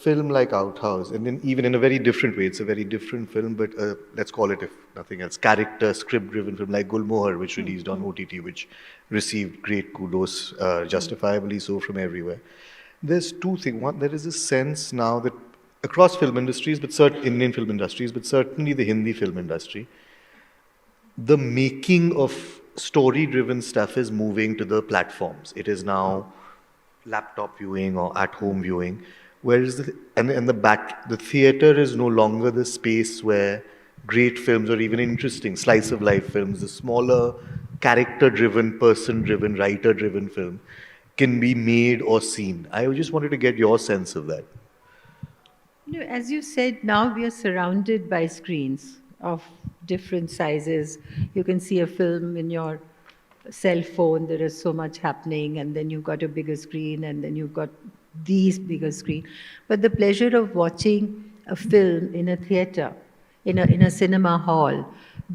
film like Outhouse, and then even in a very different way, it's a very different film, but let's call it, if nothing else, character, script-driven film like Gulmohar, which released on OTT, which received great kudos, justifiably so, from everywhere. There's two things. One, there is a sense now that across film industries, but Indian film industries, but certainly the Hindi film industry, the making of story-driven stuff is moving to the platforms. It is now laptop viewing or at-home viewing, whereas the theater is no longer the space where great films or even interesting slice-of-life films, the smaller character-driven, person-driven, writer-driven film, can be made or seen. I just wanted to get your sense of that. As you said, now we are surrounded by screens of different sizes. You can see a film in your cell phone, there is so much happening, and then you've got a bigger screen, and then you've got these bigger screen. But the pleasure of watching a film in a theater, in a cinema hall,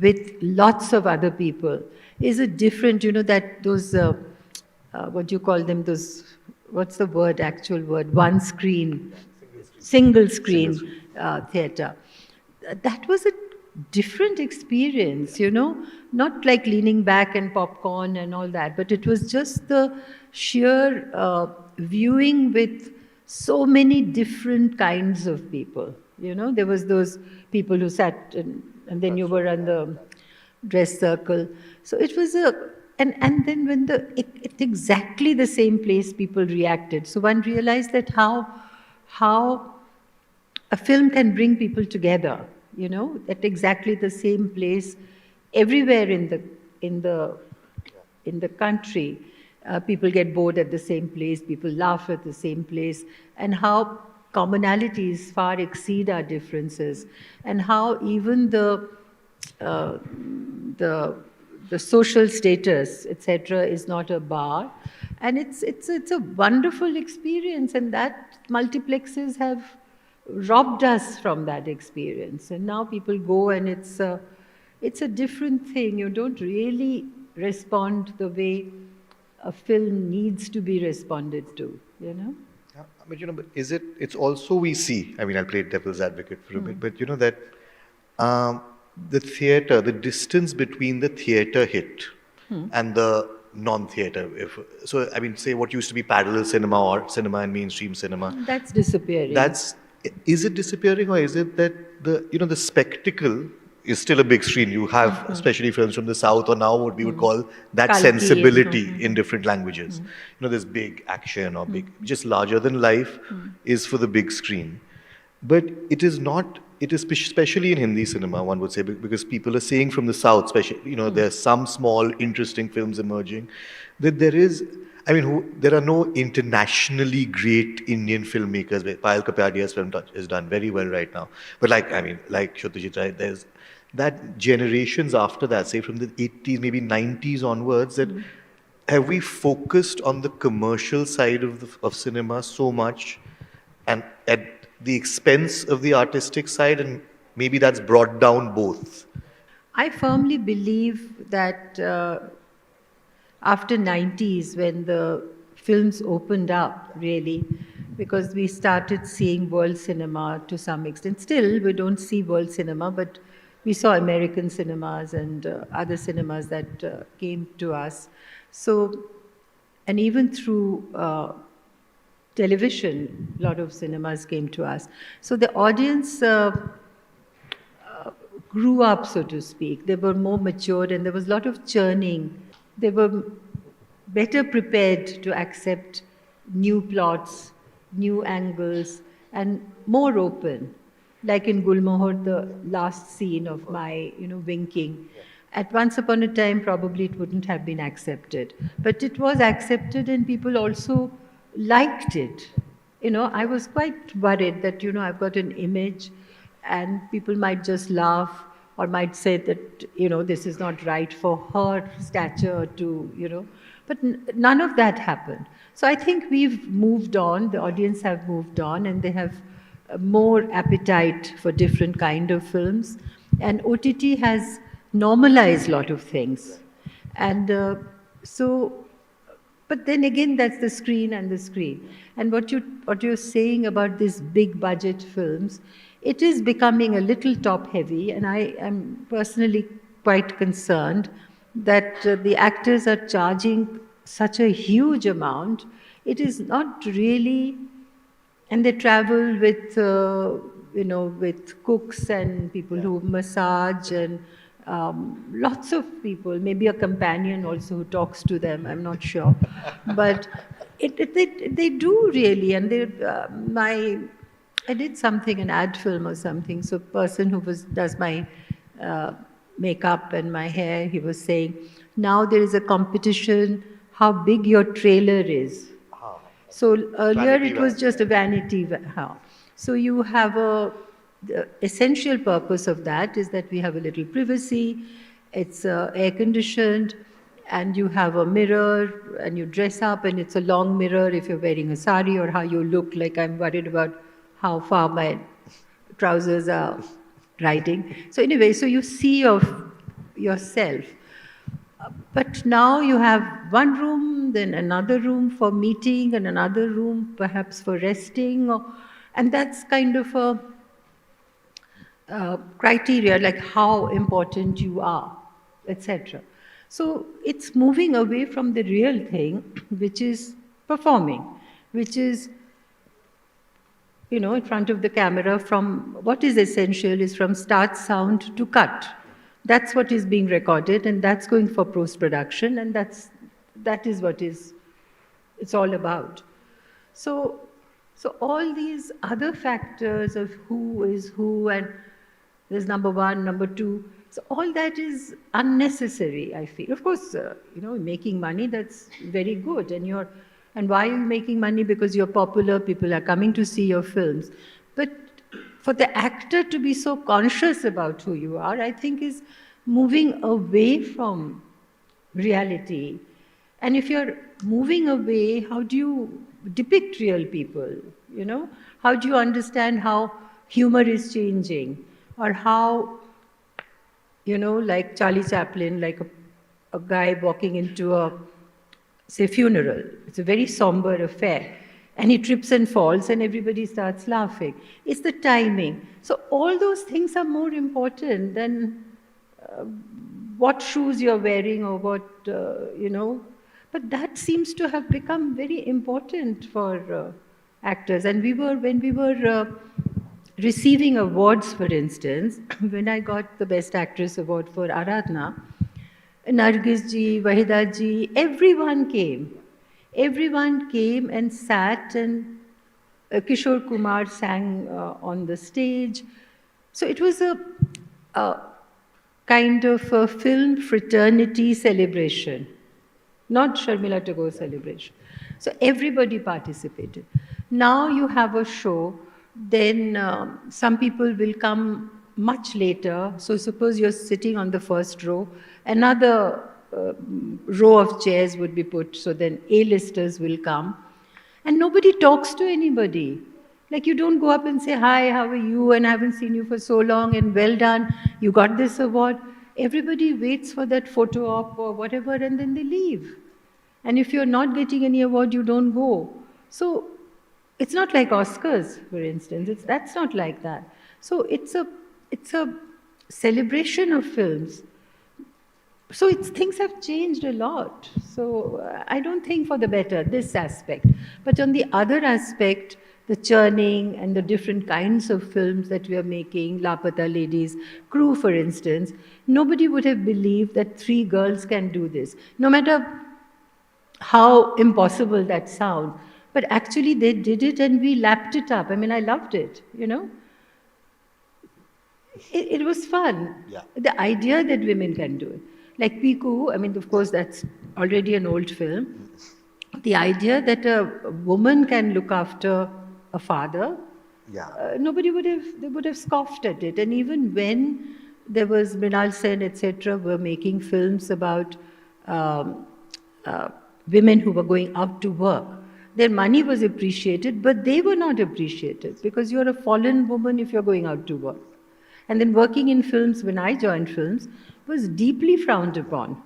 with lots of other people, is a different, that those, what do you call them, those, what's the word, actual word, one screen, single screen theater. That was a different experience, not like leaning back and popcorn and all that, but it was just the sheer viewing with so many different kinds of people. There was those people who sat and then you were on the dress circle. So it was and then when at exactly the same place people reacted. So one realized that how a film can bring people together, at exactly the same place, everywhere in the country. People get bored at the same place, people laugh at the same place, and how commonalities far exceed our differences, and how even uh, the social status, etc., is not a bar, and it's a wonderful experience, and that multiplexes have robbed us from that experience, and now people go, and it's a different thing. You don't really respond the way a film needs to be responded to. Yeah, but it's also we see, I mean, I'll play devil's advocate for a bit, but that um, the theater, the distance between the theater hit and the non-theater, so, I mean, say what used to be parallel cinema or cinema and mainstream cinema, That's disappearing. is it disappearing, or is it that the spectacle is still a big screen? You have, especially films from the South, or now what we would call that Kalki. sensibility in different languages. This big action or big, just larger than life is for the big screen. But it is not, it is especially in Hindi cinema, one would say, because people are saying from the South, especially, there's some small, interesting films emerging, that there is, I mean, there are no internationally great Indian filmmakers. Payal Kapadia's film is done very well right now. But like Satyajit Ray, there's that generations after that, say from the 80s, maybe 90s onwards, that have we focused on the commercial side of cinema so much, and at the expense of the artistic side, and maybe that's brought down both. I firmly believe that after 90s, when the films opened up, really, because we started seeing world cinema to some extent. Still, we don't see world cinema, but we saw American cinemas and other cinemas that came to us. So, and even through television, a lot of cinemas came to us. So the audience grew up, so to speak. They were more matured, and there was a lot of churning. They were better prepared to accept new plots, new angles, and more open. Like in Gulmohar, the last scene of my, winking. At once upon a time, probably it wouldn't have been accepted. But it was accepted, and people also liked it. I was quite worried that, I've got an image, and people might just laugh or might say that, this is not right for her stature to, but none of that happened. So I think we've moved on, the audience have moved on, and they have more appetite for different kind of films. And OTT has normalized a lot of things. And so But then again, that's the screen and the screen. And what you're saying about these big budget films, it is becoming a little top heavy, and I am personally quite concerned that the actors are charging such a huge amount. It is not really, and they travel with with cooks and people who massage and lots of people, maybe a companion also who talks to them, I'm not sure. But they do really, and I did something, an ad film or something, so person who does my uh, makeup and my hair, he was saying, now there is a competition how big your trailer is. So earlier Vanity it was van. just a vanity how. So you have the essential purpose of that is that we have a little privacy, it's air conditioned, and you have a mirror and you dress up and it's a long mirror if you're wearing a sari or how you look, like I'm worried about how far my trousers are riding. So anyway, so you see yourself. But now you have one room, then another room for meeting, and another room perhaps for resting, and that's kind of a criteria like how important you are, etc. So it's moving away from the real thing, which is performing, which is in front of the camera. From what is essential is from start sound to cut. That's what is being recorded, and that's going for post-production, and that is what it's all about. So all these other factors of who is who, and there's number one, number two. So all that is unnecessary, I feel. Of course, making money, that's very good. And why are you making money? Because you're popular, people are coming to see your films. But for the actor to be so conscious about who you are, I think is moving away from reality. And if you're moving away, how do you depict real people? How do you understand how humor is changing? Or how, like Charlie Chaplin, like a guy walking into a, say, funeral. It's a very somber affair. And he trips and falls and everybody starts laughing. It's the timing. So all those things are more important than what shoes you're wearing or what. But that seems to have become very important for actors. And when we were receiving awards, for instance, when I got the Best Actress Award for Aradhna, Nargis ji, Wahida ji, everyone came. Everyone came and sat, and Kishore Kumar sang on the stage. So it was a kind of a film fraternity celebration, not Sharmila Tagore celebration. So everybody participated. Now you have a show, then some people will come much later. So suppose you're sitting on the first row, another row of chairs would be put, so then A-listers will come. And nobody talks to anybody. Like you don't go up and say, hi, how are you? And I haven't seen you for so long, and well done, you got this award. Everybody waits for that photo op or whatever, and then they leave. And if you're not getting any award, you don't go. So it's not like Oscars, for instance. That's not like that. So it's a celebration of films. So things have changed a lot. So I don't think for the better, this aspect. But on the other aspect, the churning and the different kinds of films that we are making, Lapata Ladies, Crew, for instance, nobody would have believed that 3 girls can do this. No matter how impossible that sounds. But actually they did it and we lapped it up. I mean, I loved it, It was fun. Yeah. The idea that women can do it. Like Piku, I mean, of course, that's already an old film. The idea that a woman can look after a father, nobody would have scoffed at it. And even when there was Mrinal Sen, etc., were making films about women who were going out to work, their money was appreciated, but they were not appreciated because you're a fallen woman if you're going out to work. And then working in films, when I joined films, was deeply frowned upon.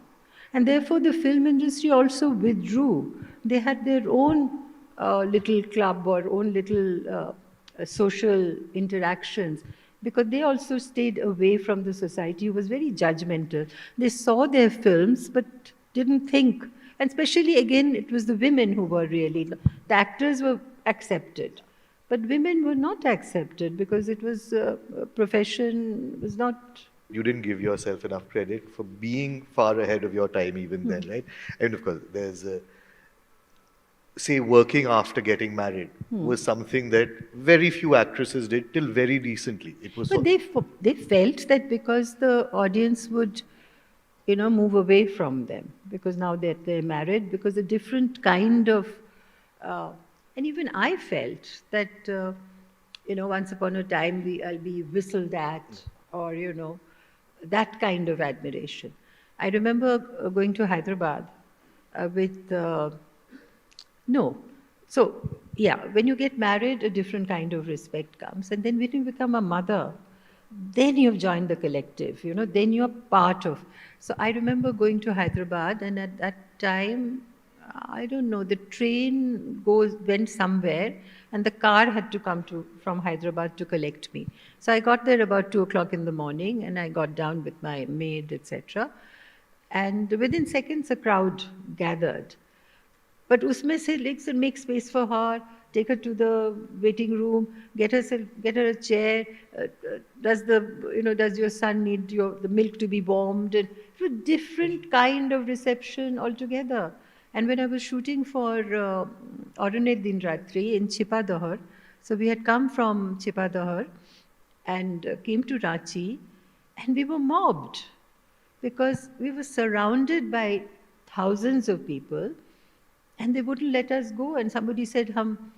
And therefore the film industry also withdrew they had their own little club or own little social interactions because they also stayed away from the society. It was very judgmental. They saw their films but didn't think. And especially, again, it was the women who were really, the actors were accepted. But women were not accepted because it was a profession, was not. You didn't give yourself enough credit for being far ahead of your time even then, right? And of course, there's say working after getting married was something that very few actresses did till very recently. It was But they felt that because the audience would, move away from them because now that they're married, because a different kind of, and even I felt that, once upon a time I'll be whistled at or, that kind of admiration. I remember going to Hyderabad with, no. So, yeah, when you get married, a different kind of respect comes. And then when you become a mother, then you've joined the collective, then you're part of. So I remember going to Hyderabad, and at that time, I don't know, the train went somewhere, and the car had to come from Hyderabad to collect me. So I got there about 2 o'clock in the morning, and I got down with my maid, etc. And within seconds, a crowd gathered. But usme se listen, make space for her, take her to the waiting room, get her a chair. Does your son need the milk to be warmed? And it was a different kind of reception altogether. And when I was shooting for Aurane Din Ratri in Chipadahar, so we had come from Chipadahar and came to Ranchi, and we were mobbed because we were surrounded by thousands of people. And they wouldn't let us go. And somebody said, "Hum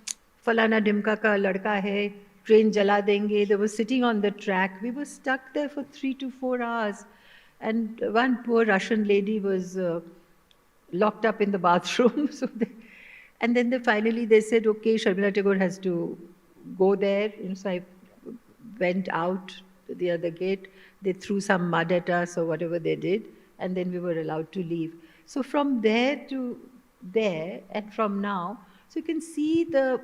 falana dimka ka ladka hai, train jala denge." They were sitting on the track. We were stuck there for 3 to 4 hours. And one poor Russian lady was locked up in the bathroom. And then finally they said, "Okay, Sharmila Tagore has to go there." And so I went out to the other gate. They threw some mud at us or whatever they did. And then we were allowed to leave. So from there to there and from now, so you can see the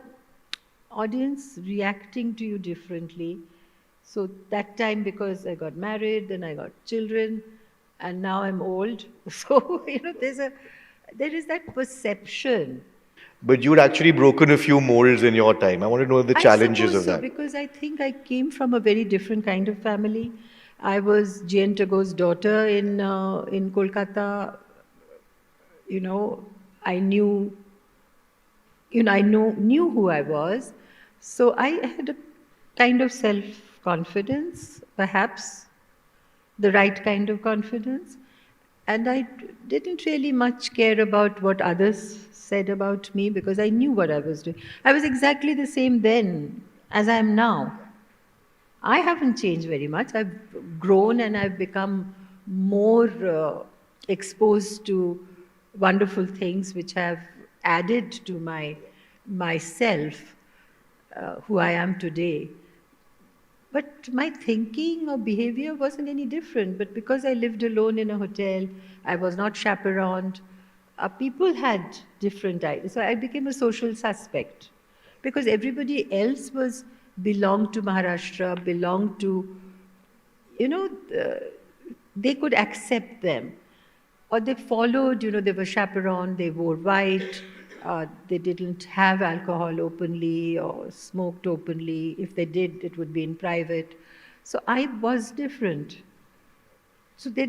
audience reacting to you differently. So that time, because I got married, then I got children, and now I'm old. So there is that perception. But you'd actually broken a few molds in your time. I want to know the challenges of that. Because I think I came from a very different kind of family. I was G.N. Tagore's daughter in Kolkata. I knew who I was. So I had a kind of self-confidence, perhaps the right kind of confidence. And I didn't really much care about what others said about me because I knew what I was doing. I was exactly the same then as I am now. I haven't changed very much. I've grown and I've become more exposed to wonderful things which have added to myself, who I am today. But my thinking or behavior wasn't any different. But because I lived alone in a hotel, I was not chaperoned, people had different ideas. So I became a social suspect because everybody else belonged to Maharashtra, belonged to, they could accept them. Or they followed, they were chaperoned, they wore white, they didn't have alcohol openly or smoked openly. If they did, it would be in private. So I was different. So they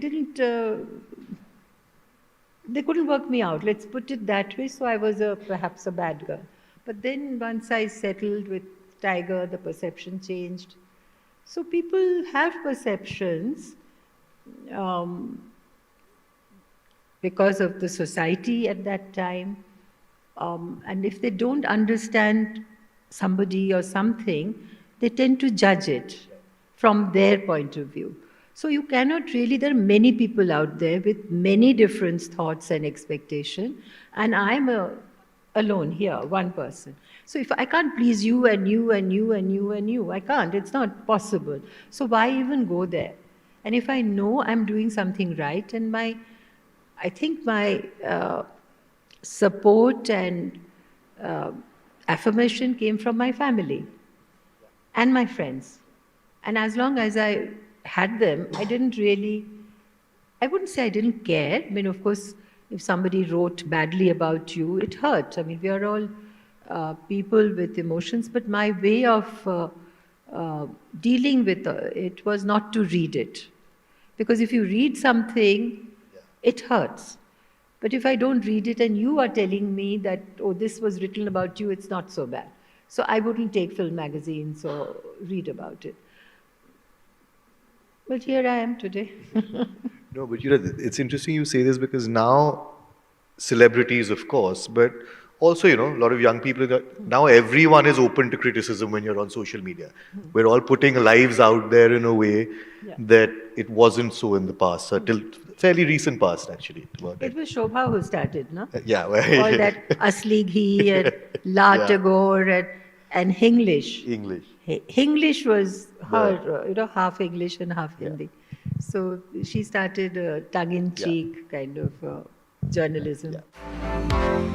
couldn't work me out, let's put it that way. So I was perhaps a bad girl. But then once I settled with Tiger, the perception changed. So people have perceptions because of the society at that time. And if they don't understand somebody or something, they tend to judge it from their point of view. So you cannot really, there are many people out there with many different thoughts and expectations, and I'm alone here, one person. So if I can't please you and you and you and you and you, I can't, it's not possible. So why even go there? And if I know I'm doing something right, and I think my support and uh, affirmation came from my family and my friends. And as long as I had them, I didn't really, I wouldn't say I didn't care. I mean, of course, if somebody wrote badly about you, it hurt. I mean, we are all people with emotions, but my way of dealing with it was not to read it. Because if you read something, it hurts. But if I don't read it and you are telling me that, oh, this was written about you, it's not so bad. So I wouldn't take film magazines or read about it. But here I am today. No, but it's interesting you say this because now celebrities, of course, but also, a lot of young people, now everyone is open to criticism when you're on social media. We're all putting lives out there in a way Yeah. that it wasn't so in the past, till fairly recent past, actually. It was Shobha who started, no? Yeah, All that Asli Ghee and La Yeah. Tagore and Hinglish. English. English was her, half English and half Hindi. So she started tongue-in-cheek kind of journalism. Yeah.